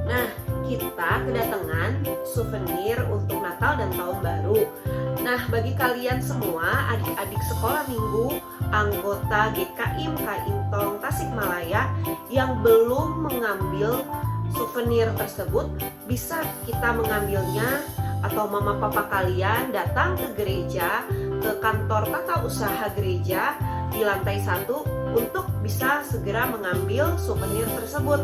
Nah, kita kedatangan souvenir untuk Natal dan Tahun Baru. Nah, bagi kalian semua adik-adik sekolah minggu, anggota GKIM Kaintong Tasikmalaya yang belum mengambil souvenir tersebut, bisa kita mengambilnya atau mama papa kalian datang ke gereja, ke kantor tata usaha gereja di lantai 1 untuk bisa segera mengambil souvenir tersebut.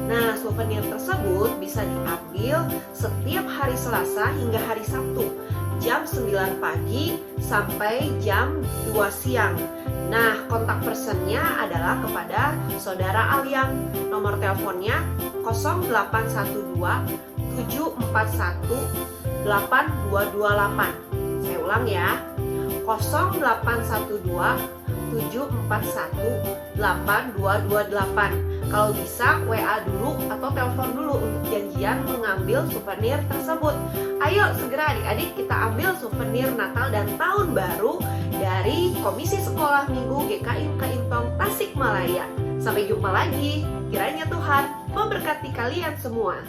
Nah, souvenir tersebut bisa diambil setiap hari Selasa hingga hari Sabtu, jam 9 pagi sampai jam 2 siang. Nah, kontak personnya adalah kepada Saudara Alyang. Nomor teleponnya 0812 741 8228. Saya ulang ya. 0812 741 8228. Kalau bisa WA dulu atau telepon dulu untuk janjian mengambil souvenir tersebut. Ayo segera adik-adik kita ambil souvenir Natal dan Tahun Baru dari Komisi Sekolah Minggu GKIM Kaintong Tasikmalaya. Sampai jumpa lagi. Kiranya Tuhan memberkati kalian semua.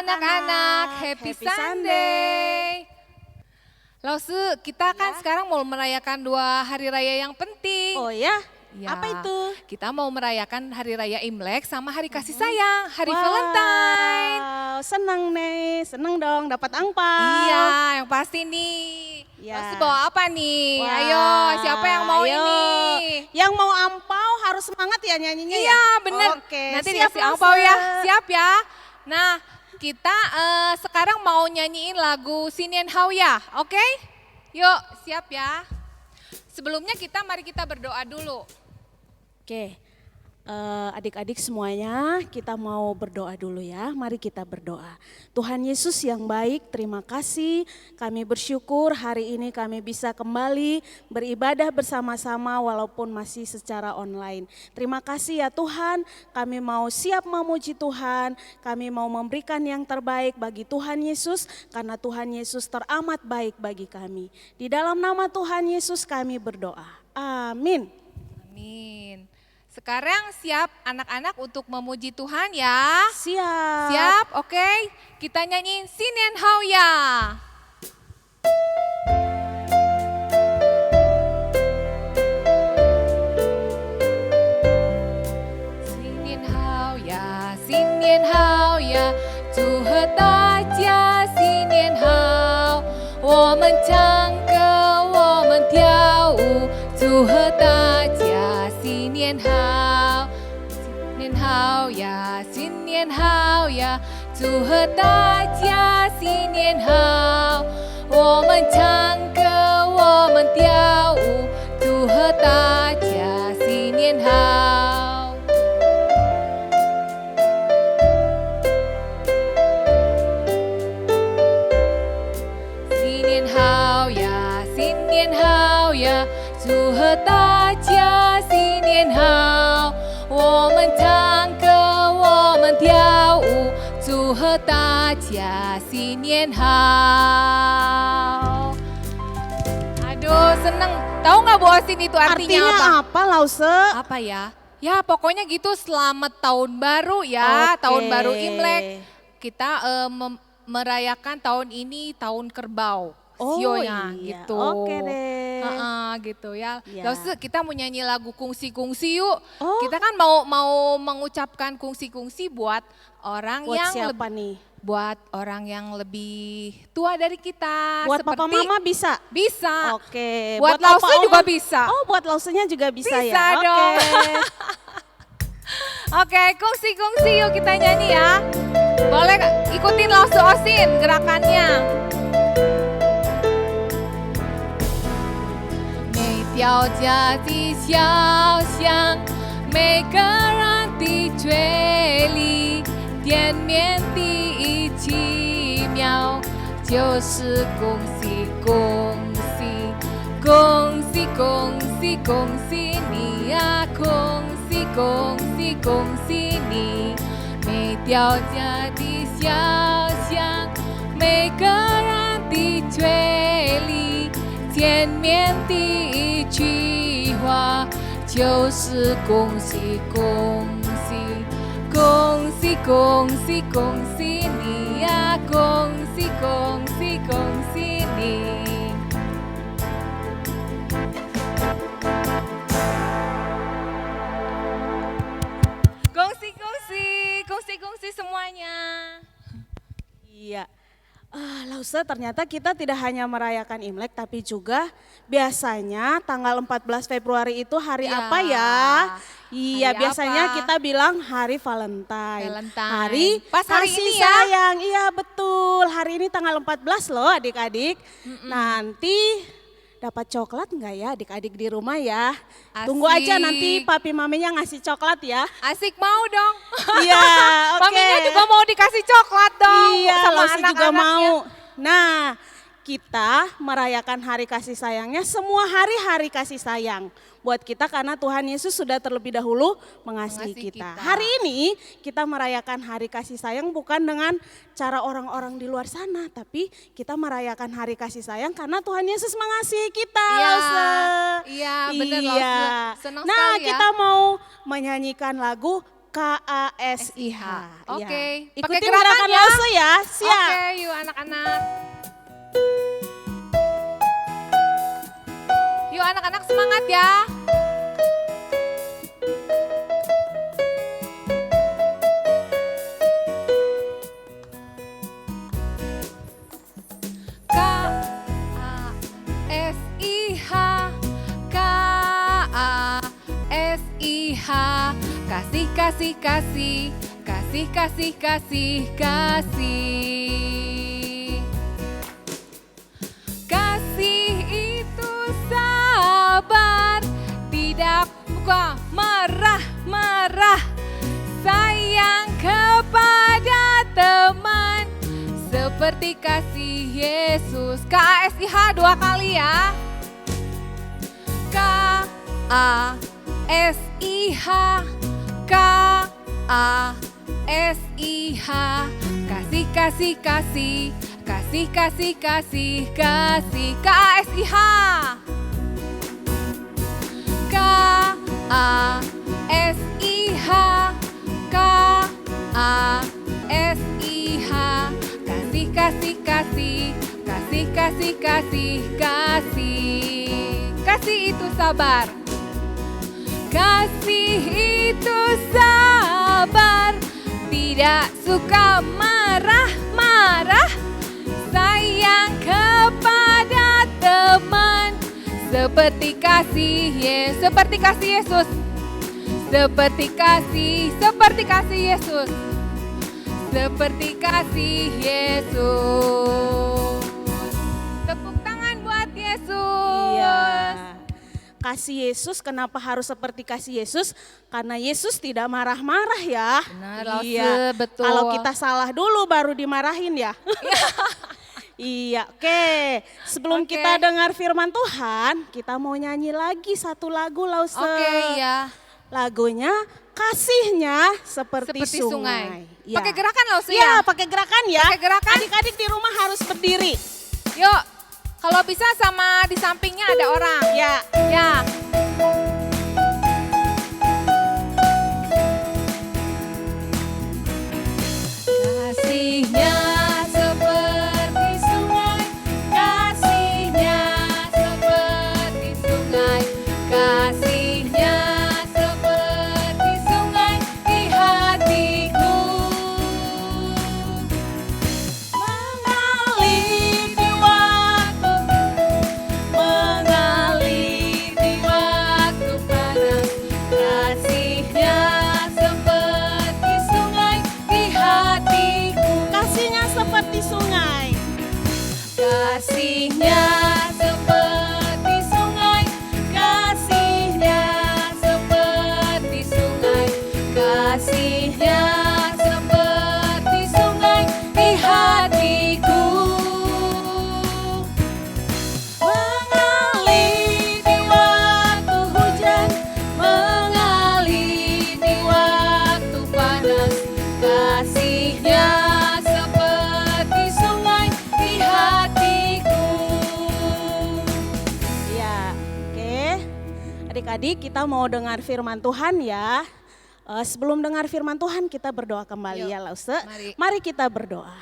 anak-anak, happy Sunday. Lausu, kita kan sekarang mau merayakan 2 hari raya yang penting. Oh ya? Ya, Apa itu? kita mau merayakan hari raya Imlek sama hari kasih sayang, hari Valentine. Senang nih, senang dong dapat angpau. Iya, yang pasti nih. Ya. Lausu bawa apa nih? Wah, Ayo, siapa yang mau ayo. ini? Yang mau angpau harus semangat ya nyanyinya ya? Iya bener, Oke, nanti siap dikasih angpau ya, Lause. siap ya. Nah kita sekarang mau nyanyiin lagu Sinien Hao ya, oke? Yuk siap ya. Sebelumnya mari kita berdoa dulu. Oke, adik-adik semuanya kita mau berdoa dulu ya. Mari kita berdoa. Tuhan Yesus yang baik, terima kasih. Kami bersyukur hari ini kami bisa kembali beribadah bersama-sama walaupun masih secara online. Terima kasih ya Tuhan, kami mau siap memuji Tuhan. Kami mau memberikan yang terbaik bagi Tuhan Yesus karena Tuhan Yesus teramat baik bagi kami. Di dalam nama Tuhan Yesus kami berdoa. Amin. Amin. Sekarang siap anak-anak untuk memuji Tuhan ya. Siap. Siap, oke. Kita nyanyiin Sinien Hao ya. Sinien Hao ya, Sinien Hao ya，祝贺大家新年好。我们唱歌，我们跳舞，祝贺大家新年好。新年好呀，新年好呀，祝贺大家新年好。我们唱歌，我们跳舞，祝贺大家新年好。新年好呀，新年好呀，祝贺大家新年好。我们唱歌，我们跳舞，祝贺大家新年好。Aduh seneng, tahu nggak Bu Osin itu artinya apa? Artinya apa Lause? Apa ya? Ya pokoknya gitu selamat tahun baru ya, Oke. tahun baru Imlek. Kita merayakan tahun ini tahun kerbau. Oh Sionya iya, gitu. oke deh. Gitu ya. Ya. Lalu kita mau nyanyi lagu kungsi-kungsi yuk. Oh. Kita kan mau mengucapkan kungsi-kungsi buat orang Buat yang siapa nih? buat orang yang lebih tua dari kita. Buat papa mama bisa? Bisa. Oke. Buat opa Lause juga oma? bisa. Oh buat Lausenya juga bisa, Bisa ya? dong. Oke. Oke, kungsi-kungsi yuk kita nyanyi ya. Boleh ikutin Lause Osin gerakannya. 每条家的小巷，每个人的嘴里，见面第一奇妙，就是恭喜恭喜，恭喜恭喜恭喜你呀、恭喜恭喜恭喜你！每条家的小巷，每个人的嘴里，见面第一句话就是恭喜恭喜，恭喜恭喜恭喜你呀、恭喜恭喜恭喜你！Kongsi semuanya. Iya. Lause ternyata kita tidak hanya merayakan Imlek tapi juga biasanya tanggal 14 Februari itu hari Ya. apa ya? Iya, Hari biasanya apa? kita bilang hari Valentine. Valentine. Hari Pas hari kasih ini ya? sayang. Iya, betul. Hari ini tanggal 14 loh adik-adik. Nanti dapat coklat enggak ya adik-adik di rumah ya? Tunggu aja Asik. nanti papi maminya ngasih coklat ya. Asik mau dong. Iya, oke. Maminya juga mau dikasih coklat dong. Iya, sama Lause juga anak-anaknya. mau. Nah, kita merayakan hari kasih sayangnya, semua hari-hari kasih sayang buat kita karena Tuhan Yesus sudah terlebih dahulu mengasihi Mengasihi kita. kita. Hari ini kita merayakan hari kasih sayang bukan dengan cara orang-orang di luar sana, tapi kita merayakan hari kasih sayang karena Tuhan Yesus mengasihi kita. Iya, Lause. iya, bener, Iya. Lause. Senang Nah, sekali ya. kita mau menyanyikan lagu KASIH. Oke, Ya. pakai Ikutin gerakan gerakan ya. Lause ya. Siap. Oke, yuk anak-anak. Yuk anak-anak semangat ya. K-A-S-I-H, K-A-S-I-H, kasih, kasih, kasih, kasih, kasih. Kasih itu sabar, tidak suka marah-marah, sayang kepada teman, seperti kasih Yesus. KASIH 2 kali ya. KASIH, KASIH, kasih, kasih, kasih, kasih, kasih, kasih, kasih. KASIH, KASIH, KASIH, kasih, kasih, kasih, kasih, kasih, kasih, kasih. Kasih itu sabar. Kasih itu sabar, tidak suka marah-marah, sayang kepada teman, seperti kasih Yesus, seperti kasih Yesus, seperti kasih Yesus, seperti kasih Yesus. Tepuk tangan buat Yesus. Iya. Kasih Yesus, kenapa harus seperti kasih Yesus? Karena Yesus tidak marah-marah ya. Benar, Iya. betul. Kalau kita salah dulu baru dimarahin ya. Iya, oke. Sebelum Oke. kita dengar firman Tuhan, kita mau nyanyi lagi satu lagu Lause. Oke, ya. Lagunya kasihnya seperti, Seperti sungai. Ya. Pakai gerakan loh sih Iya, ya. pakai gerakan ya. Pakai gerakan. Adik-adik di rumah harus berdiri. Yuk, kalau bisa sama di sampingnya ada orang. Ya. Ya. Kasihnya seperti sungai, kasihnya seperti sungai, kasihnya seperti sungai di hatiku. Mengalir di waktu, mengalir di waktu panas, kasihnya seperti sungai di hatiku. Kasihnya seperti sungai. Kasihnya seperti sungai, kasihnya seperti sungai, kasihnya seperti sungai di hatiku. Mengalir di waktu hujan, mengalir di waktu panas, kasihnya seperti sungai di hatiku. Ya, oke. Adik-adik, kita mau dengar firman Tuhan ya. Sebelum dengar firman Tuhan, kita berdoa kembali Yuk, ya Lause. mari. Mari kita berdoa.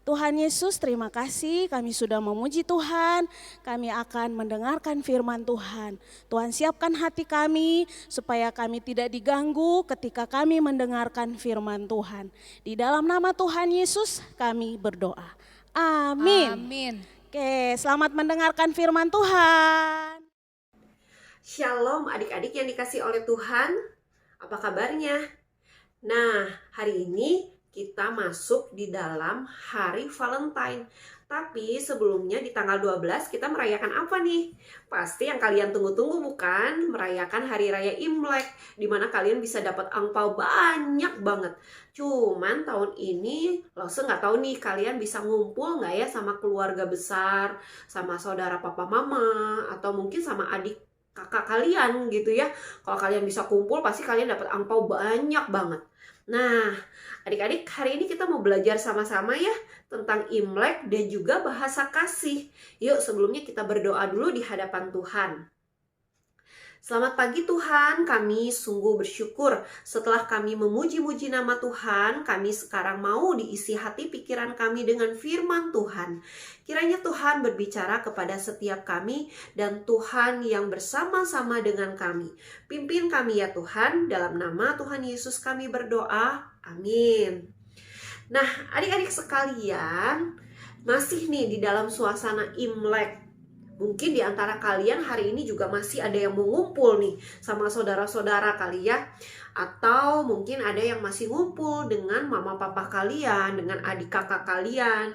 Tuhan Yesus, terima kasih kami sudah memuji Tuhan. Kami akan mendengarkan firman Tuhan. Tuhan siapkan hati kami supaya kami tidak diganggu ketika kami mendengarkan firman Tuhan. Di dalam nama Tuhan Yesus kami berdoa. Amin. Amin. Oke, selamat mendengarkan firman Tuhan. Shalom adik-adik yang dikasih oleh Tuhan, apa kabarnya? Nah, hari ini kita masuk di dalam hari Valentine. Tapi sebelumnya di tanggal 12 kita merayakan apa nih? Pasti yang kalian tunggu-tunggu bukan? Merayakan Hari Raya Imlek, dimana kalian bisa dapat angpau banyak banget. Cuman tahun ini Lause nggak tahu nih kalian bisa ngumpul nggak ya sama keluarga besar, sama saudara papa mama, atau mungkin sama adik kakak kalian gitu ya. Kalau kalian bisa kumpul pasti kalian dapat angpau banyak banget. Nah, adik-adik hari ini kita mau belajar sama-sama ya tentang Imlek dan juga bahasa kasih. Yuk sebelumnya kita berdoa dulu di hadapan Tuhan. Selamat pagi Tuhan, kami sungguh bersyukur setelah kami memuji-muji nama Tuhan, kami sekarang mau diisi hati pikiran kami dengan firman Tuhan. Kiranya Tuhan berbicara kepada setiap kami dan Tuhan yang bersama-sama dengan kami. Pimpin kami ya Tuhan, dalam nama Tuhan Yesus kami berdoa, amin. Nah adik-adik sekalian, masih nih di dalam suasana Imlek. Mungkin di antara kalian hari ini juga masih ada yang mau ngumpul nih sama saudara-saudara kali ya. Atau mungkin ada yang masih ngumpul dengan mama papa kalian, dengan adik kakak kalian.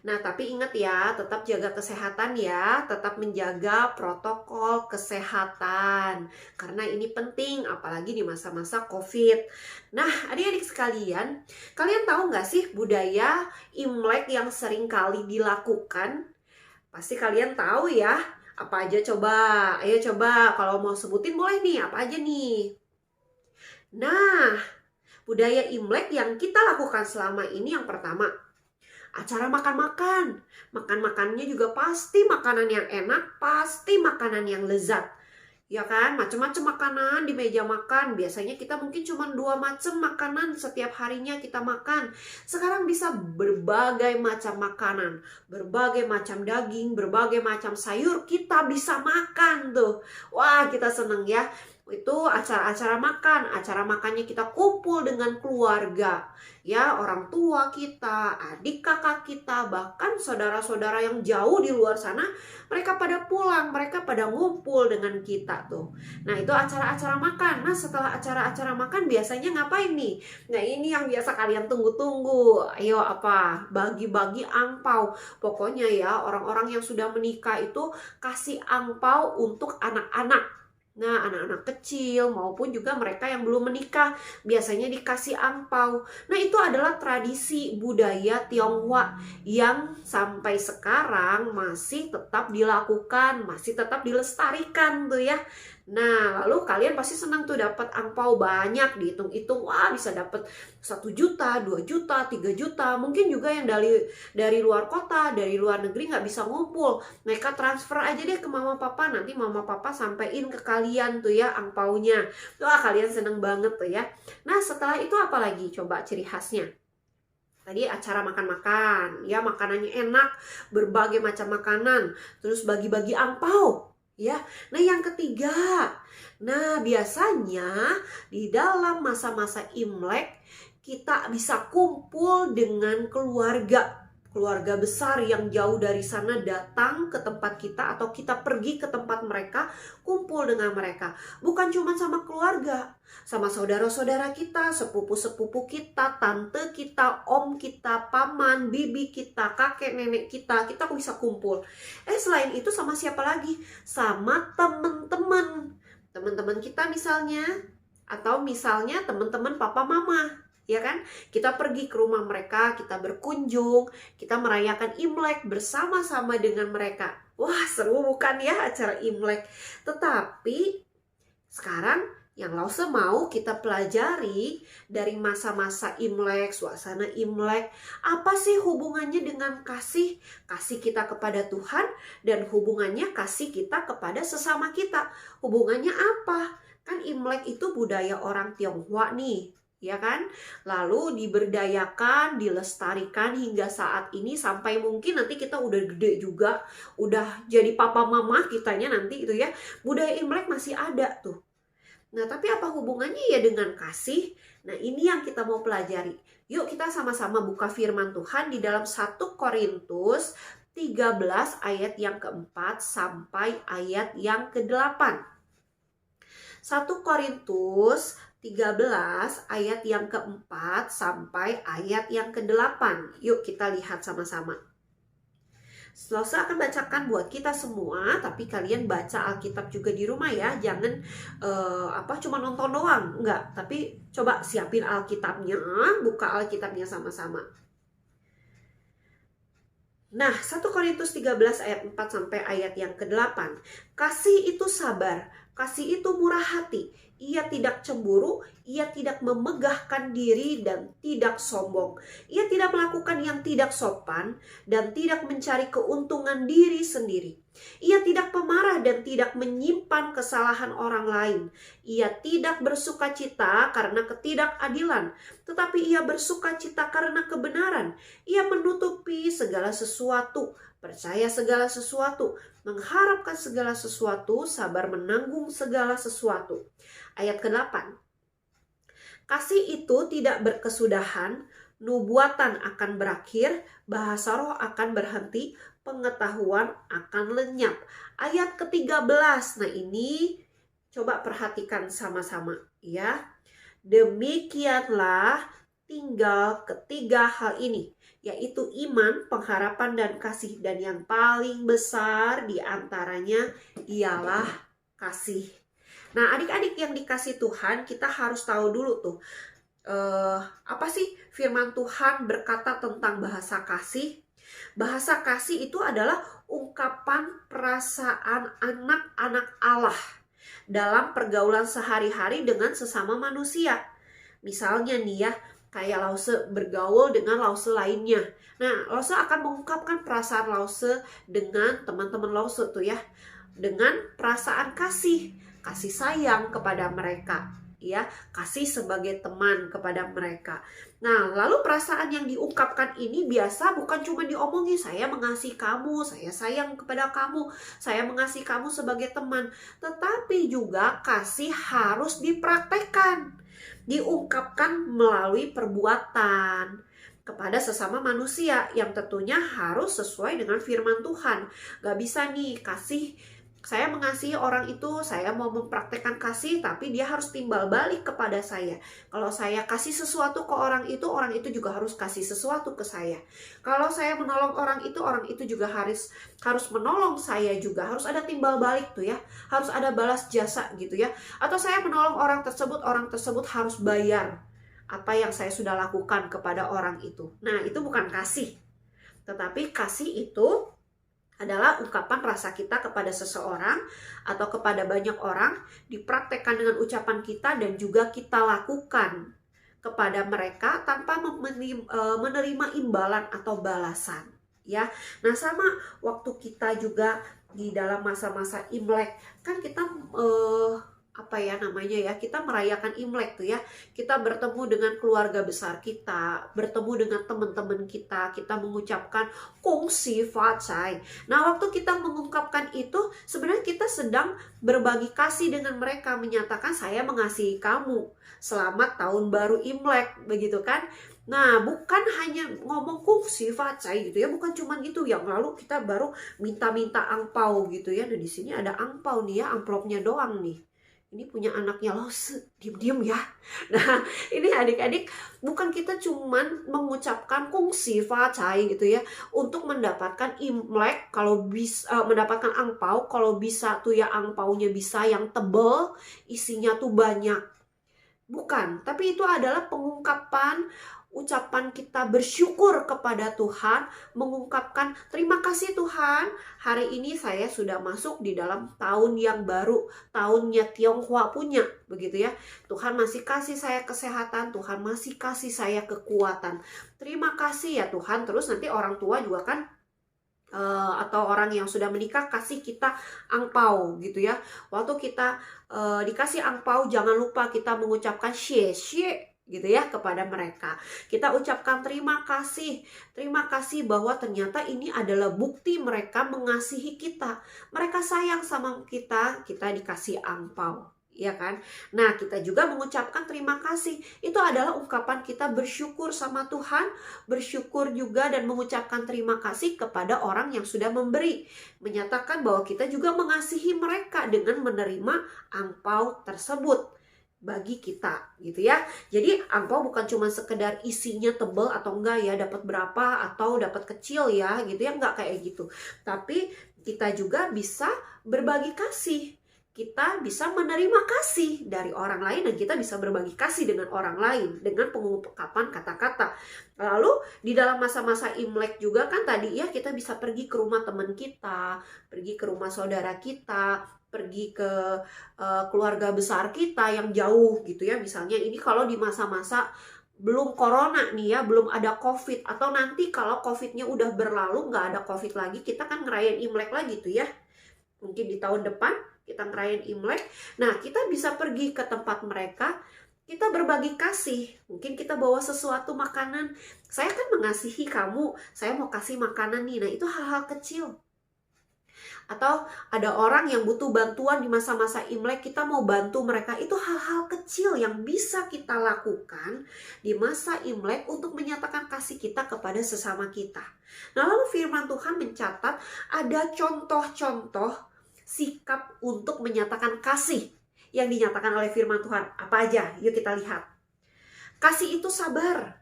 Nah, tapi ingat ya, tetap jaga kesehatan ya, tetap menjaga protokol kesehatan. Karena ini penting, apalagi di masa-masa COVID. Nah, adik-adik sekalian, kalian tahu nggak sih budaya Imlek yang sering kali dilakukan? Pasti kalian tahu ya, apa aja coba? Ayo coba, kalau mau sebutin boleh nih, apa aja nih? Nah, budaya Imlek yang kita lakukan selama ini yang pertama, acara makan-makan. Makan-makannya juga pasti makanan yang enak, pasti makanan yang lezat. Ya kan, macam-macam makanan di meja makan. Biasanya kita mungkin cuma 2 macam makanan setiap harinya kita makan. Sekarang bisa berbagai macam makanan, berbagai macam daging, berbagai macam sayur kita bisa makan tuh. Wah, kita seneng ya. Itu acara-acara makan, acara makannya kita kumpul dengan keluarga, ya, orang tua kita, adik kakak kita, bahkan saudara-saudara yang jauh di luar sana, mereka pada pulang, mereka pada ngumpul dengan kita tuh. Nah, itu acara-acara makan. Nah, setelah acara-acara makan biasanya ngapain nih? Nah, ini yang biasa kalian tunggu-tunggu. Ayo apa? Bagi-bagi angpau. Pokoknya ya, orang-orang yang sudah menikah itu kasih angpau untuk anak-anak. Nah, anak-anak kecil maupun juga mereka yang belum menikah biasanya dikasih angpau. Nah, itu adalah tradisi budaya Tionghoa yang sampai sekarang masih tetap dilakukan, masih tetap dilestarikan tuh ya. Nah, lalu kalian pasti senang tuh dapat angpau banyak, dihitung-hitung, wah bisa dapat 1 juta, 2 juta, 3 juta. Mungkin juga yang dari luar kota, dari luar negeri nggak bisa ngumpul. Mereka transfer aja deh ke mama papa, nanti mama papa sampein ke kalian tuh ya angpaunya. Wah, kalian seneng banget tuh ya. Nah, setelah itu apa lagi? Coba ciri khasnya. Tadi acara makan-makan, ya makanannya enak, berbagai macam makanan, terus bagi-bagi angpau. Ya, nah yang ketiga, nah biasanya di dalam masa-masa Imlek kita bisa kumpul dengan keluarga besar yang jauh dari sana datang ke tempat kita atau kita pergi ke tempat mereka, kumpul dengan mereka. Bukan cuma sama keluarga, sama saudara-saudara kita, sepupu-sepupu kita, tante kita, om kita, paman, bibi kita, kakek nenek kita bisa kumpul. Selain itu sama siapa lagi? Sama teman-teman kita misalnya, atau misalnya teman-teman papa mama. Ya kan, kita pergi ke rumah mereka, kita berkunjung, kita merayakan Imlek bersama-sama dengan mereka. Wah, seru bukan ya acara Imlek? Tetapi sekarang yang Lause mau kita pelajari dari masa-masa Imlek, suasana Imlek, apa sih hubungannya dengan kasih kita kepada Tuhan dan hubungannya kasih kita kepada sesama kita? Hubungannya apa? Kan Imlek itu budaya orang Tionghoa nih, ya kan? Lalu diberdayakan, dilestarikan hingga saat ini sampai mungkin nanti kita udah gede juga, udah jadi papa mama kitanya nanti itu ya. Budaya Imlek masih ada tuh. Nah, tapi apa hubungannya ya dengan kasih? Nah, ini yang kita mau pelajari. Yuk kita sama-sama buka firman Tuhan di dalam 1 Korintus 13 ayat yang keempat sampai ayat yang ke-8. 1 Korintus 13 ayat yang keempat sampai ayat yang ke-8. Yuk kita lihat sama-sama. Lause akan bacakan buat kita semua, tapi kalian baca Alkitab juga di rumah ya. Jangan cuma nonton doang, enggak. Tapi coba siapin Alkitabnya, buka Alkitabnya sama-sama. Nah, 1 Korintus 13 ayat 4 sampai ayat yang ke-8. Kasih itu sabar, kasih itu murah hati. Ia tidak cemburu, ia tidak memegahkan diri dan tidak sombong. Ia tidak melakukan yang tidak sopan dan tidak mencari keuntungan diri sendiri. Ia tidak pemarah dan tidak menyimpan kesalahan orang lain. Ia tidak bersukacita karena ketidakadilan, tetapi ia bersukacita karena kebenaran. Ia menutupi segala sesuatu, percaya segala sesuatu, mengharapkan segala sesuatu, sabar menanggung segala sesuatu. Ayat ke-8. Kasih itu tidak berkesudahan, nubuatan akan berakhir, bahasa roh akan berhenti, pengetahuan akan lenyap. Ayat ke-13. Nah, ini coba perhatikan sama-sama ya. Demikianlah tinggal ketiga hal ini, yaitu iman, pengharapan, dan kasih. Dan yang paling besar di antaranya ialah kasih. Nah, adik-adik yang dikasih Tuhan, kita harus tahu dulu tuh, apa sih firman Tuhan berkata tentang bahasa kasih? Bahasa kasih itu adalah ungkapan perasaan anak-anak Allah dalam pergaulan sehari-hari dengan sesama manusia. Misalnya nih ya, kayak Lause bergaul dengan Lause lainnya. Nah, Lause akan mengungkapkan perasaan Lause dengan teman-teman Lause tuh ya, dengan perasaan kasih sayang kepada mereka, ya, kasih sebagai teman kepada mereka. Nah, lalu perasaan yang diungkapkan ini biasa bukan cuma diomongin, saya mengasihi kamu, saya sayang kepada kamu, saya mengasihi kamu sebagai teman, tetapi juga kasih harus dipraktekkan, diungkapkan melalui perbuatan kepada sesama manusia yang tentunya harus sesuai dengan firman Tuhan. Gak bisa nih kasih, saya mengasihi orang itu, saya mau mempraktekkan kasih, tapi dia harus timbal balik kepada saya. Kalau saya kasih sesuatu ke orang itu juga harus kasih sesuatu ke saya. Kalau saya menolong orang itu juga harus menolong saya juga. Harus ada timbal balik tuh ya, harus ada balas jasa gitu ya. Atau saya menolong orang tersebut harus bayar apa yang saya sudah lakukan kepada orang itu. Nah, itu bukan kasih. Tetapi kasih itu adalah ungkapan rasa kita kepada seseorang atau kepada banyak orang, dipraktekkan dengan ucapan kita dan juga kita lakukan kepada mereka tanpa menerima imbalan atau balasan, ya. Nah, sama waktu kita juga di dalam masa-masa Imlek, kan kita kita merayakan Imlek tuh ya. Kita bertemu dengan keluarga besar kita, bertemu dengan teman-teman kita mengucapkan kongsi facai. Nah, waktu kita mengungkapkan itu, sebenarnya kita sedang berbagi kasih dengan mereka, menyatakan saya mengasihi kamu, selamat tahun baru Imlek, begitu kan. Nah, bukan hanya ngomong kongsi facai gitu ya, bukan cuma gitu. Yang lalu kita baru minta-minta angpau gitu ya. Nah, di sini ada angpau nih ya, amplopnya doang nih. Ini punya anaknya Lause, diem-diem ya. Nah, ini adik-adik, bukan kita cuman mengucapkan kongsi facai gitu ya, untuk mendapatkan Imlek, kalau bisa mendapatkan angpau, kalau bisa tuh ya angpaunya bisa yang tebel, isinya tuh banyak. Bukan, tapi itu adalah pengungkapan ucapan kita bersyukur kepada Tuhan, mengungkapkan terima kasih Tuhan, hari ini saya sudah masuk di dalam tahun yang baru, tahunnya Tionghoa punya, begitu ya. Tuhan masih kasih saya kesehatan, Tuhan masih kasih saya kekuatan. Terima kasih ya Tuhan. Terus nanti orang tua juga kan atau orang yang sudah menikah kasih kita angpau gitu ya. Waktu kita dikasih angpau, jangan lupa kita mengucapkan xie xie gitu ya kepada mereka. Kita ucapkan terima kasih bahwa ternyata ini adalah bukti mereka mengasihi kita. Mereka sayang sama kita dikasih angpau, ya kan? Nah, kita juga mengucapkan terima kasih. Itu adalah ungkapan kita bersyukur sama Tuhan, bersyukur juga dan mengucapkan terima kasih kepada orang yang sudah memberi. Menyatakan bahwa kita juga mengasihi mereka dengan menerima angpau tersebut bagi kita gitu ya. Jadi angpau bukan cuma sekedar isinya tebel atau enggak ya, dapat berapa atau dapat kecil ya gitu ya, enggak kayak gitu. Tapi kita juga bisa berbagi kasih. Kita bisa menerima kasih dari orang lain dan kita bisa berbagi kasih dengan orang lain dengan pengungkapan kata-kata. Lalu di dalam masa-masa Imlek juga kan tadi ya, kita bisa pergi ke rumah teman kita, pergi ke rumah saudara kita, pergi ke keluarga besar kita yang jauh gitu ya. Misalnya ini kalau di masa-masa belum corona nih ya, belum ada covid, atau nanti kalau covidnya udah berlalu, nggak ada covid lagi, kita kan ngerayain Imlek lagi tuh ya. Mungkin di tahun depan kita ngerayain Imlek. Nah, kita bisa pergi ke tempat mereka, kita berbagi kasih. Mungkin kita bawa sesuatu makanan, saya kan mengasihi kamu, saya mau kasih makanan nih. Nah, itu hal-hal kecil. Atau ada orang yang butuh bantuan di masa-masa Imlek, kita mau bantu mereka. Itu hal-hal kecil yang bisa kita lakukan di masa Imlek untuk menyatakan kasih kita kepada sesama kita. Nah, lalu firman Tuhan mencatat ada contoh-contoh sikap untuk menyatakan kasih yang dinyatakan oleh firman Tuhan. Apa aja? Yuk kita lihat. Kasih itu sabar.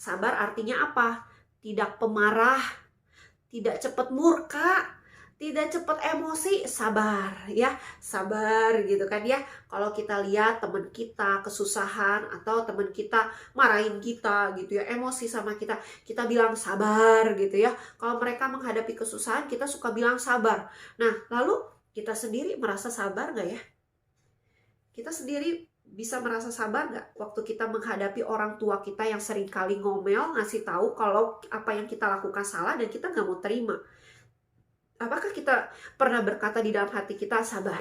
Sabar artinya apa? Tidak pemarah, tidak cepat murka, tidak cepat emosi, sabar ya, sabar gitu kan ya. Kalau kita lihat teman kita kesusahan atau teman kita marahin kita gitu ya, emosi sama kita, kita bilang sabar gitu ya. Kalau mereka menghadapi kesusahan, kita suka bilang sabar. Nah, lalu kita sendiri merasa sabar nggak ya? Kita sendiri bisa merasa sabar nggak waktu kita menghadapi orang tua kita yang sering kali ngomel, ngasih tahu kalau apa yang kita lakukan salah dan kita nggak mau terima? Apakah kita pernah berkata di dalam hati kita, sabar,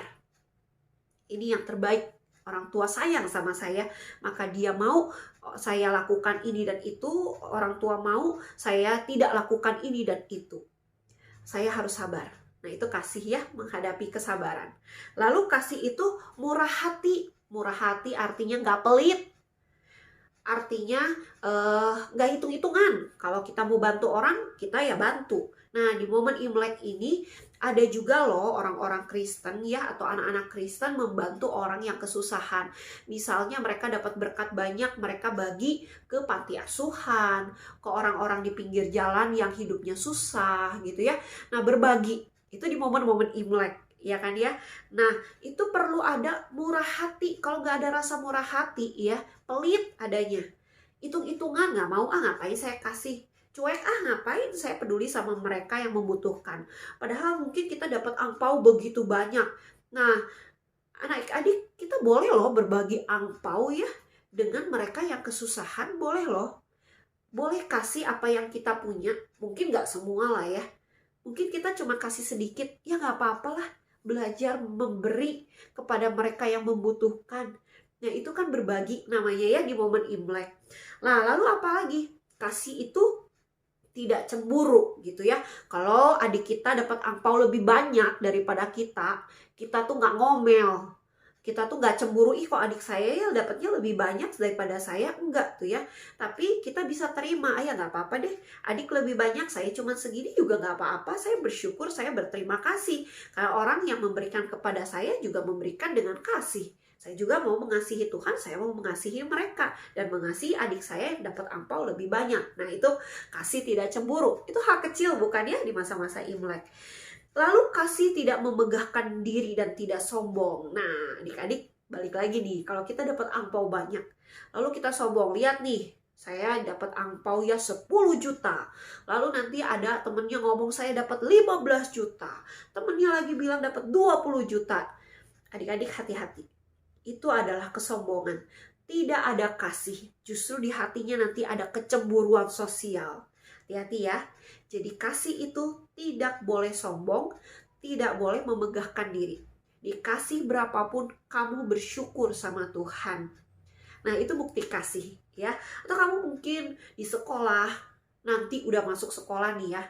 ini yang terbaik, orang tua sayang sama saya, maka dia mau saya lakukan ini dan itu, orang tua mau saya tidak lakukan ini dan itu. Saya harus sabar. Nah, itu kasih ya, menghadapi kesabaran. Lalu kasih itu murah hati. Murah hati artinya nggak pelit. Artinya nggak hitung-hitungan. Kalau kita mau bantu orang, kita ya bantu. Nah, di momen Imlek ini ada juga loh orang-orang Kristen ya, atau anak-anak Kristen membantu orang yang kesusahan. Misalnya mereka dapat berkat banyak, mereka bagi ke panti asuhan, ke orang-orang di pinggir jalan yang hidupnya susah gitu ya. Nah, berbagi itu di momen-momen Imlek, ya kan ya. Nah, itu perlu ada murah hati. Kalau nggak ada rasa murah hati ya, pelit adanya. Hitung-hitungan, nggak mau, ngapain saya kasih. Cuek, ngapain saya peduli sama mereka yang membutuhkan. Padahal mungkin kita dapat angpau begitu banyak. Nah, adik-adik, kita boleh loh berbagi angpau ya dengan mereka yang kesusahan, boleh loh. Boleh kasih apa yang kita punya, mungkin nggak semua lah ya. Mungkin kita cuma kasih sedikit, ya nggak apa-apalah. Belajar memberi kepada mereka yang membutuhkan. Nah, itu kan berbagi namanya ya di momen Imlek. Nah, lalu apa lagi? Kasih itu tidak cemburu gitu ya. Kalau adik kita dapat angpau lebih banyak daripada kita tuh nggak ngomel. Kita tuh nggak cemburu, ih kok adik saya ya dapatnya lebih banyak daripada saya, enggak tuh ya. Tapi kita bisa terima, ya nggak apa-apa deh, adik lebih banyak, saya cuma segini juga nggak apa-apa, saya bersyukur, saya berterima kasih. Karena orang yang memberikan kepada saya juga memberikan dengan kasih. Saya juga mau mengasihi Tuhan, saya mau mengasihi mereka. Dan mengasihi adik saya yang dapat angpau lebih banyak. Nah, itu kasih tidak cemburu. Itu hal kecil bukan ya di masa-masa Imlek. Lalu kasih tidak memegahkan diri dan tidak sombong. Nah, adik-adik balik lagi nih, kalau kita dapat angpau banyak, lalu kita sombong, lihat nih, saya dapat angpau ya 10 juta. Lalu nanti ada temennya ngomong saya dapat 15 juta. Temennya lagi bilang dapat 20 juta. Adik-adik hati-hati. Itu adalah kesombongan. Tidak ada kasih. Justru di hatinya nanti ada kecemburuan sosial. Hati-hati ya. Jadi kasih itu tidak boleh sombong, tidak boleh memegahkan diri. Dikasih berapapun kamu bersyukur sama Tuhan. Nah, itu bukti kasih ya. Atau kamu mungkin di sekolah, nanti udah masuk sekolah nih ya.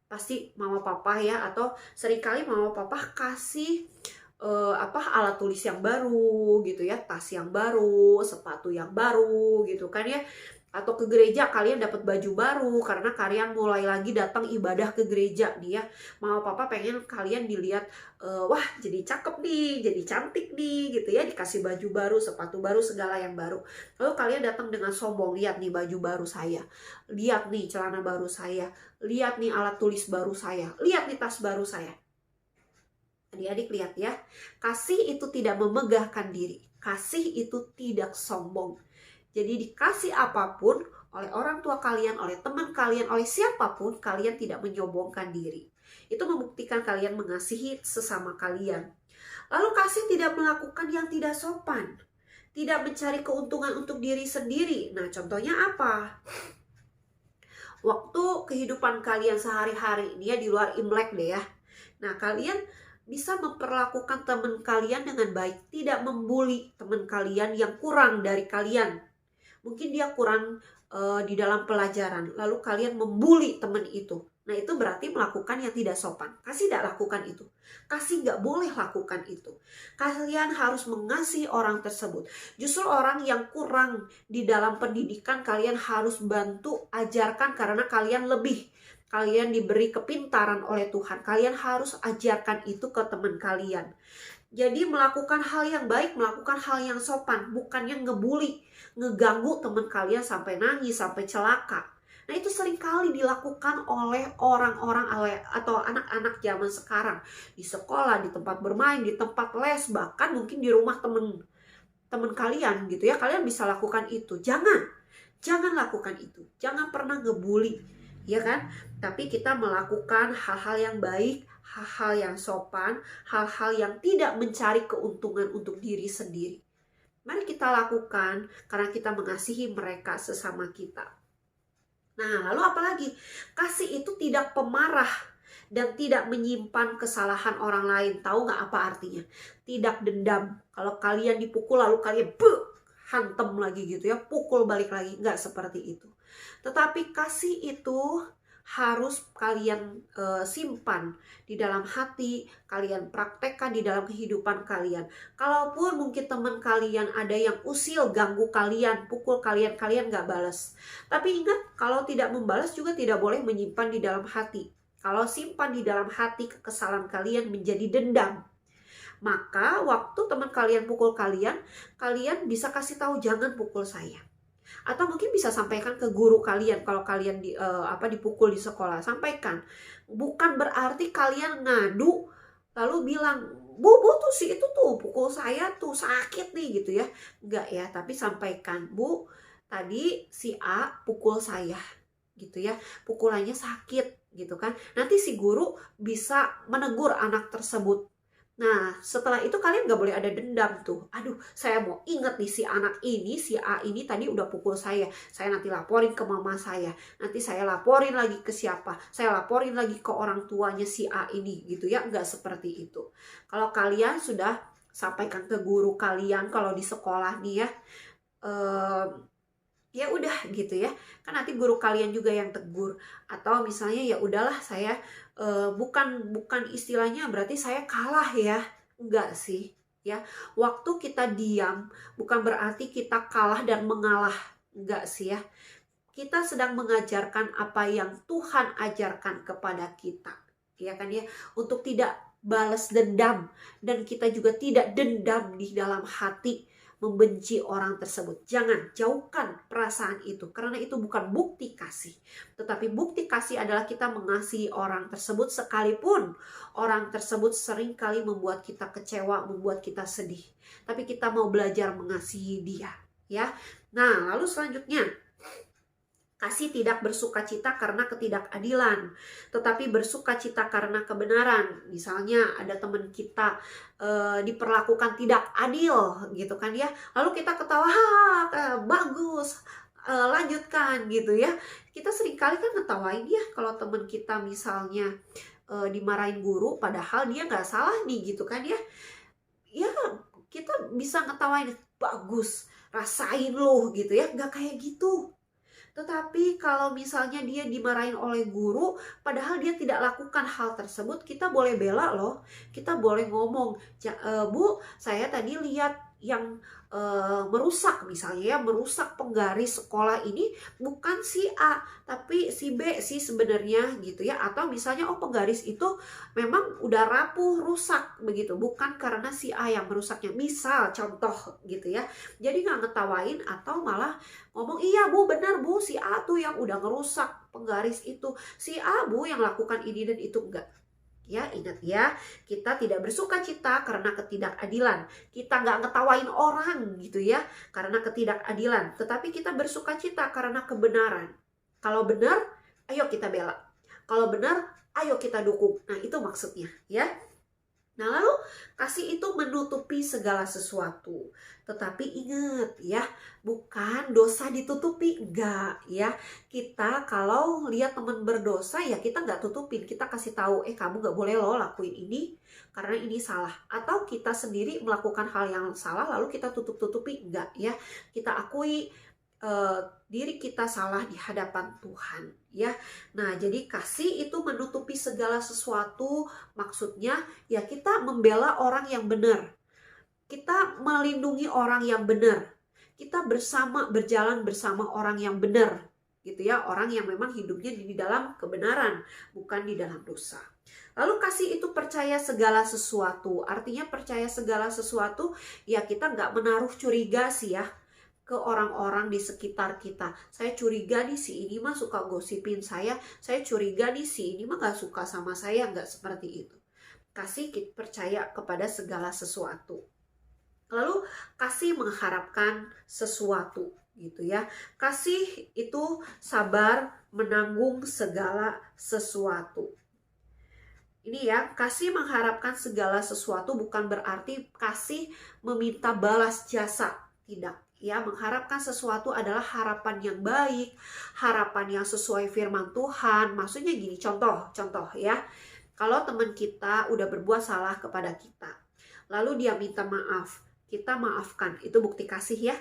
Pasti mama papa ya, atau seringkali mama papa kasih alat tulis yang baru gitu ya, tas yang baru, sepatu yang baru gitu kan ya. Atau ke gereja kalian dapat baju baru karena kalian mulai lagi datang ibadah ke gereja nih ya. Mama papa pengen kalian dilihat wah jadi cakep nih, jadi cantik nih gitu ya, dikasih baju baru, sepatu baru, segala yang baru. Lalu kalian datang dengan sombong, lihat nih baju baru saya, lihat nih celana baru saya, lihat nih alat tulis baru saya, lihat nih tas baru saya. Adik-adik lihat ya, kasih itu tidak memegahkan diri, kasih itu tidak sombong. Jadi dikasih apapun oleh orang tua kalian, oleh teman kalian, oleh siapapun, kalian tidak menyombongkan diri. Itu membuktikan kalian mengasihi sesama kalian. Lalu kasih tidak melakukan yang tidak sopan, tidak mencari keuntungan untuk diri sendiri. Nah, contohnya apa? Waktu kehidupan kalian sehari-hari ini ya, di luar Imlek deh ya. Nah, kalian bisa memperlakukan teman kalian dengan baik, tidak membuli teman kalian yang kurang dari kalian. Mungkin dia kurang di dalam pelajaran, lalu kalian membuli teman itu. Nah, itu berarti melakukan yang tidak sopan. Kasih tidak lakukan itu. Kasih nggak boleh lakukan itu. Kalian harus mengasihi orang tersebut. Justru orang yang kurang di dalam pendidikan, kalian harus bantu ajarkan karena kalian lebih. Kalian diberi kepintaran oleh Tuhan. Kalian harus ajarkan itu ke teman kalian. Jadi melakukan hal yang baik, melakukan hal yang sopan, bukan yang ngebully. ngeganggu teman kalian sampai nangis, sampai celaka. Nah itu seringkali dilakukan oleh orang-orang atau anak-anak zaman sekarang. Di sekolah, di tempat bermain, di tempat les, bahkan mungkin di rumah teman kalian gitu ya. Kalian bisa lakukan itu. Jangan lakukan itu. Jangan pernah ngebully, ya kan? Tapi kita melakukan hal-hal yang baik, hal-hal yang sopan, hal-hal yang tidak mencari keuntungan untuk diri sendiri. Mari kita lakukan karena kita mengasihi mereka sesama kita. Nah, lalu apalagi? Kasih itu tidak pemarah dan tidak menyimpan kesalahan orang lain. Tahu nggak apa artinya? Tidak dendam. Kalau kalian dipukul lalu kalian hantem lagi gitu ya, pukul balik lagi. Nggak seperti itu. Tetapi kasih itu harus kalian simpan di dalam hati, kalian praktekkan di dalam kehidupan kalian. Kalaupun mungkin teman kalian ada yang usil, ganggu kalian, pukul kalian, kalian gak balas. Tapi ingat, kalau tidak membalas juga tidak boleh menyimpan di dalam hati. Kalau simpan di dalam hati kekesalan kalian menjadi dendam, maka waktu teman kalian pukul kalian, kalian bisa kasih tahu jangan pukul saya. Atau mungkin bisa sampaikan ke guru kalian kalau kalian dipukul di sekolah. Sampaikan. Bukan berarti kalian ngadu lalu bilang, Bu tuh si itu tuh pukul saya tuh sakit nih gitu ya. Enggak ya, tapi sampaikan, Bu tadi si A pukul saya gitu ya. Pukulannya sakit gitu kan. Nanti si guru bisa menegur anak tersebut. Nah, setelah itu kalian gak boleh ada dendam tuh. Aduh, saya mau inget nih si anak ini, si A ini tadi udah pukul saya. Saya nanti laporin ke mama saya. Nanti saya laporin lagi ke siapa. Saya laporin lagi ke orang tuanya si A ini gitu ya. Nggak seperti itu. Kalau kalian sudah sampaikan ke guru kalian kalau di sekolah nih ya. Ya udah gitu ya. Kan nanti guru kalian juga yang tegur. Atau misalnya ya udahlah saya bukan istilahnya berarti saya kalah ya. Enggak sih ya. Waktu kita diam bukan berarti kita kalah dan mengalah. Enggak sih ya. Kita sedang mengajarkan apa yang Tuhan ajarkan kepada kita. Ya kan ya. Untuk tidak balas dendam. Dan kita juga tidak dendam di dalam hati membenci orang tersebut. Jangan, jauhkan perasaan itu. Karena itu bukan bukti kasih. Tetapi bukti kasih adalah kita mengasihi orang tersebut sekalipun orang tersebut seringkali membuat kita kecewa, membuat kita sedih. Tapi kita mau belajar mengasihi dia. Ya. Nah, lalu selanjutnya. Kasih tidak bersukacita karena ketidakadilan, tetapi bersukacita karena kebenaran. Misalnya ada teman kita diperlakukan tidak adil gitu kan ya. Lalu kita ketawa, bagus, lanjutkan gitu ya. Kita seringkali kan ngetawain ya kalau teman kita misalnya dimarahin guru padahal dia nggak salah nih gitu kan ya. Ya kita bisa ngetawain, bagus, rasain loh gitu ya. Nggak kayak gitu. Tetapi kalau misalnya dia dimarahin oleh guru, padahal dia tidak lakukan hal tersebut, kita boleh bela loh. Kita boleh ngomong, Bu, saya tadi lihat yang merusak misalnya ya, merusak penggaris sekolah ini bukan si A, tapi si B sih sebenarnya gitu ya. Atau misalnya penggaris itu memang udah rapuh, rusak begitu, bukan karena si A yang merusaknya. Misal contoh gitu ya. Jadi nggak ngetawain atau malah ngomong, iya Bu benar Bu, si A tuh yang udah ngerusak penggaris itu, si A Bu yang lakukan ini dan itu. Enggak. Ya, ingat ya, kita tidak bersukacita karena ketidakadilan. Kita nggak ngetawain orang gitu ya, karena ketidakadilan. Tetapi kita bersukacita karena kebenaran. Kalau benar, ayo kita bela. Kalau benar, ayo kita dukung. Nah, itu maksudnya ya. Nah, lalu kasih itu menutupi segala sesuatu. Tetapi ingat ya, bukan dosa ditutupi, enggak ya. Kita kalau lihat teman berdosa ya kita nggak tutupin, kita kasih tahu, kamu nggak boleh loh lakuin ini karena ini salah. Atau kita sendiri melakukan hal yang salah lalu kita tutup-tutupi, enggak ya. Kita akui diri kita salah di hadapan Tuhan ya. Nah, jadi kasih itu menutupi segala sesuatu, maksudnya ya kita membela orang yang benar. Kita melindungi orang yang benar. Kita berjalan bersama orang yang benar gitu ya, orang yang memang hidupnya di dalam kebenaran, bukan di dalam dosa. Lalu kasih itu percaya segala sesuatu. Artinya percaya segala sesuatu ya kita nggak menaruh curiga sih ya. ke orang-orang di sekitar kita. Saya curiga nih si ini mah suka gosipin saya curiga nih si ini mah gak suka sama saya, gak seperti itu. Kasih percaya kepada segala sesuatu. Lalu kasih mengharapkan sesuatu gitu ya. Kasih itu sabar menanggung segala sesuatu. Ini ya, kasih mengharapkan segala sesuatu bukan berarti kasih meminta balas jasa. Tidak. Ya, mengharapkan sesuatu adalah harapan yang baik, harapan yang sesuai firman Tuhan. Maksudnya gini, contoh ya. Kalau teman kita udah berbuat salah kepada kita, lalu dia minta maaf, kita maafkan, itu bukti kasih ya.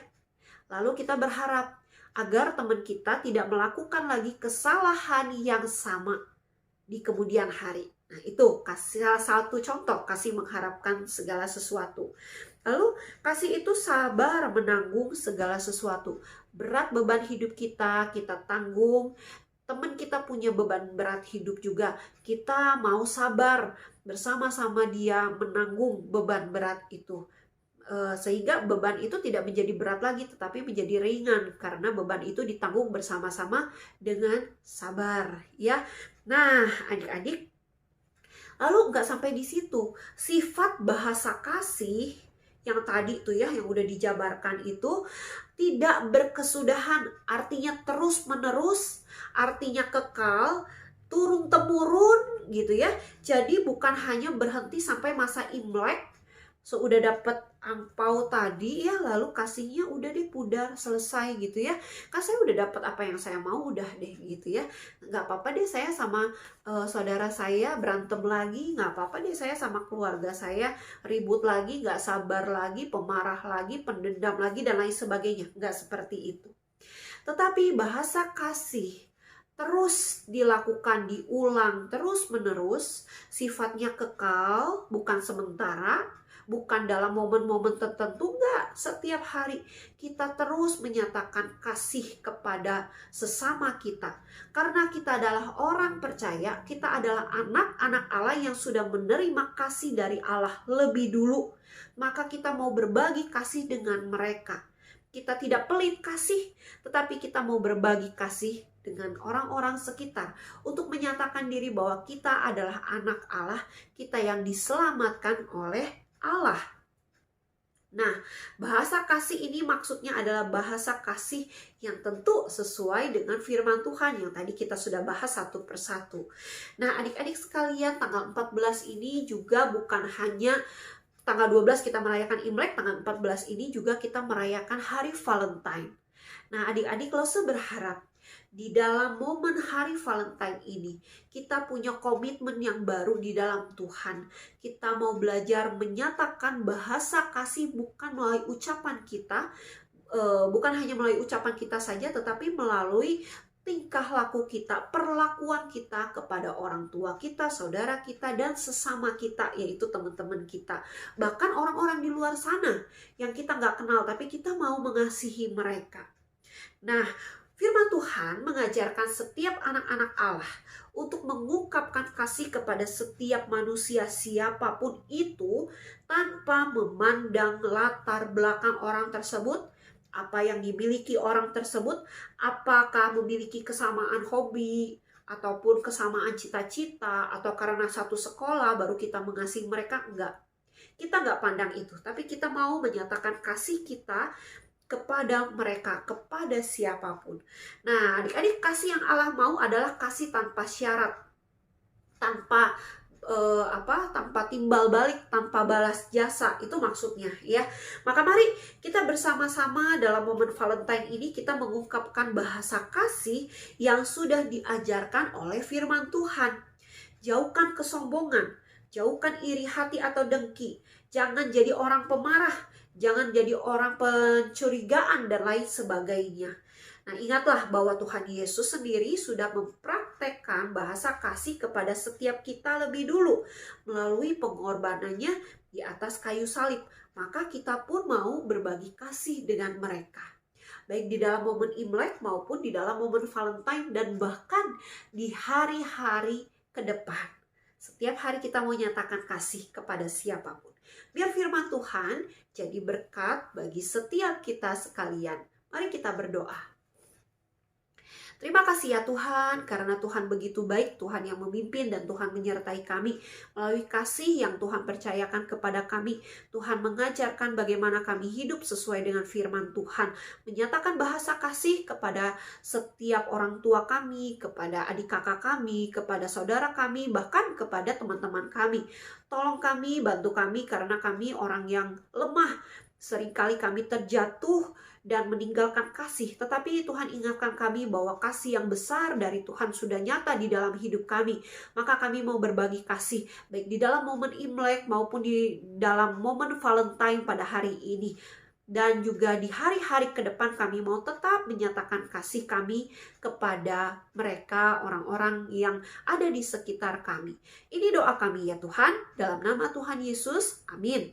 Lalu kita berharap agar teman kita tidak melakukan lagi kesalahan yang sama di kemudian hari. Nah, itu salah satu contoh kasih mengharapkan segala sesuatu. Lalu kasih itu sabar menanggung segala sesuatu. Berat beban hidup kita tanggung. Teman kita punya beban berat hidup juga. Kita mau sabar bersama-sama dia menanggung beban berat itu. Sehingga beban itu tidak menjadi berat lagi tetapi menjadi ringan karena beban itu ditanggung bersama-sama dengan sabar ya. Nah, adik-adik, lalu nggak sampai di situ. Sifat bahasa kasih yang tadi tuh ya, yang udah dijabarkan itu tidak berkesudahan, artinya terus menerus, artinya kekal, turun temurun gitu ya. Jadi bukan hanya berhenti sampai masa Imlek, udah dapat angpau tadi ya, lalu kasihnya udah deh pudar, selesai gitu ya. Kan saya udah dapat apa yang saya mau, udah deh gitu ya. Nggak apa-apa deh saya sama saudara saya berantem lagi, nggak apa-apa deh saya sama keluarga saya ribut lagi, nggak sabar lagi, pemarah lagi, pendendam lagi, dan lain sebagainya. Nggak seperti itu. Tetapi bahasa kasih terus dilakukan, diulang terus menerus, sifatnya kekal, bukan sementara, bukan dalam momen-momen tertentu, enggak. Setiap hari kita terus menyatakan kasih kepada sesama kita. Karena kita adalah orang percaya, kita adalah anak-anak Allah yang sudah menerima kasih dari Allah lebih dulu. Maka kita mau berbagi kasih dengan mereka. Kita tidak pelit kasih, tetapi kita mau berbagi kasih dengan orang-orang sekitar untuk menyatakan diri bahwa kita adalah anak Allah, kita yang diselamatkan oleh Allah. Nah, bahasa kasih ini maksudnya adalah bahasa kasih yang tentu sesuai dengan firman Tuhan yang tadi kita sudah bahas satu persatu. Nah, adik-adik sekalian, tanggal 14 ini juga bukan hanya tanggal 12 kita merayakan Imlek, tanggal 14 ini juga kita merayakan Hari Valentine. Nah, adik-adik Lose berharap di dalam momen Hari Valentine ini kita punya komitmen yang baru di dalam Tuhan. Kita mau belajar menyatakan bahasa kasih bukan melalui ucapan kita, bukan hanya melalui ucapan kita saja, tetapi melalui tingkah laku kita, perlakuan kita kepada orang tua kita, saudara kita, dan sesama kita, yaitu teman-teman kita. Bahkan orang-orang di luar sana yang kita nggak kenal, tapi kita mau mengasihi mereka. Nah, firman Tuhan mengajarkan setiap anak-anak Allah untuk mengungkapkan kasih kepada setiap manusia siapapun itu tanpa memandang latar belakang orang tersebut, apa yang dimiliki orang tersebut, apakah memiliki kesamaan hobi ataupun kesamaan cita-cita, atau karena satu sekolah baru kita mengasihi mereka. Enggak. Kita enggak pandang itu, tapi kita mau menyatakan kasih kita kepada mereka, kepada siapapun. Nah, adik-adik, kasih yang Allah mau adalah kasih tanpa syarat, tanpa tanpa timbal balik, tanpa balas jasa. Itu maksudnya ya. Maka mari kita bersama-sama dalam momen Valentine ini kita mengungkapkan bahasa kasih yang sudah diajarkan oleh firman Tuhan. Jauhkan kesombongan, jauhkan iri hati atau dengki. Jangan jadi orang pemarah, jangan jadi orang pencurigaan dan lain sebagainya. Nah, ingatlah bahwa Tuhan Yesus sendiri sudah mempraktekkan bahasa kasih kepada setiap kita lebih dulu melalui pengorbanannya di atas kayu salib. Maka kita pun mau berbagi kasih dengan mereka, baik di dalam momen Imlek maupun di dalam momen Valentine, dan bahkan di hari-hari ke depan. Setiap hari kita mau nyatakan kasih kepada siapapun. Biar firman Tuhan jadi berkat bagi setiap kita sekalian. Mari kita berdoa. Terima kasih ya Tuhan, karena Tuhan begitu baik, Tuhan yang memimpin dan Tuhan menyertai kami. Melalui kasih yang Tuhan percayakan kepada kami, Tuhan mengajarkan bagaimana kami hidup sesuai dengan firman Tuhan. Menyatakan bahasa kasih kepada setiap orang tua kami, kepada adik kakak kami, kepada saudara kami, bahkan kepada teman-teman kami. Tolong kami, bantu kami karena kami orang yang lemah. Seringkali kami terjatuh dan meninggalkan kasih, tetapi Tuhan ingatkan kami bahwa kasih yang besar dari Tuhan sudah nyata di dalam hidup kami. Maka kami mau berbagi kasih, baik di dalam momen Imlek maupun di dalam momen Valentine pada hari ini. Dan juga di hari-hari ke depan kami mau tetap menyatakan kasih kami kepada mereka, orang-orang yang ada di sekitar kami. Ini doa kami ya Tuhan, dalam nama Tuhan Yesus, amin.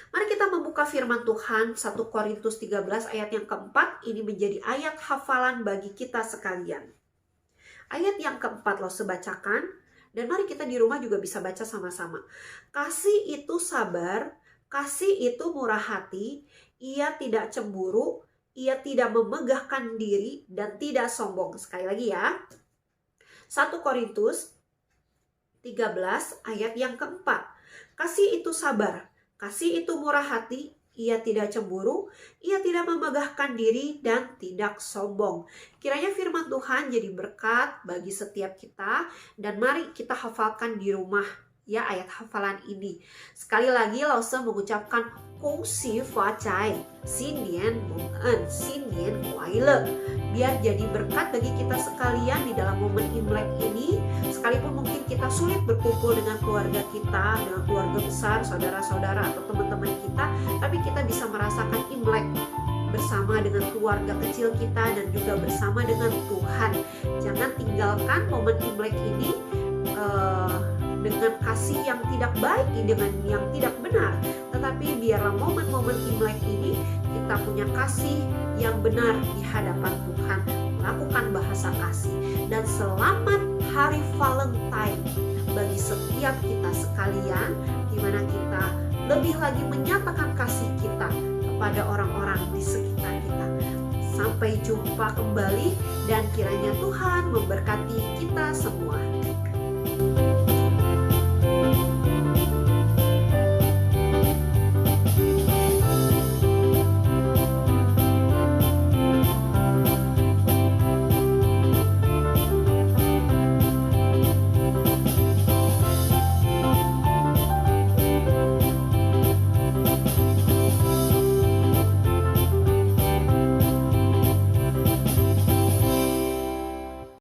Mari kita membuka firman Tuhan 1 Korintus 13 ayat yang keempat. Ini menjadi ayat hafalan bagi kita sekalian. Ayat yang keempat lo sebacakan. Dan mari kita di rumah juga bisa baca sama-sama. Kasih itu sabar, kasih itu murah hati, ia tidak cemburu, ia tidak memegahkan diri dan tidak sombong. Sekali lagi ya. 1 Korintus 13 ayat yang keempat. Kasih itu sabar, kasih itu murah hati, ia tidak cemburu, ia tidak memegahkan diri dan tidak sombong. Kiranya firman Tuhan jadi berkat bagi setiap kita dan mari kita hafalkan di rumah ya ayat hafalan ini. Sekali lagi Lause mengucapkan Cô xí phá trái, xin niên mong ân, xin niên kuai le. Biar jadi berkat bagi kita sekalian di dalam momen Imlek ini. Sekalipun mungkin kita sulit berkumpul dengan keluarga kita, dengan keluarga besar, saudara-saudara atau teman-teman kita, tapi kita bisa merasakan Imlek bersama dengan keluarga kecil kita dan juga bersama dengan Tuhan. Jangan tinggalkan momen Imlek ini dengan kasih yang tidak baik, dengan yang tidak benar. Tetapi biarlah momen-momen Imlek ini kita punya kasih yang benar di hadapan Tuhan, melakukan bahasa kasih. Dan selamat hari Valentine bagi setiap kita sekalian, di mana kita lebih lagi menyatakan kasih kita kepada orang-orang di sekitar kita. Sampai jumpa kembali dan kiranya Tuhan memberkati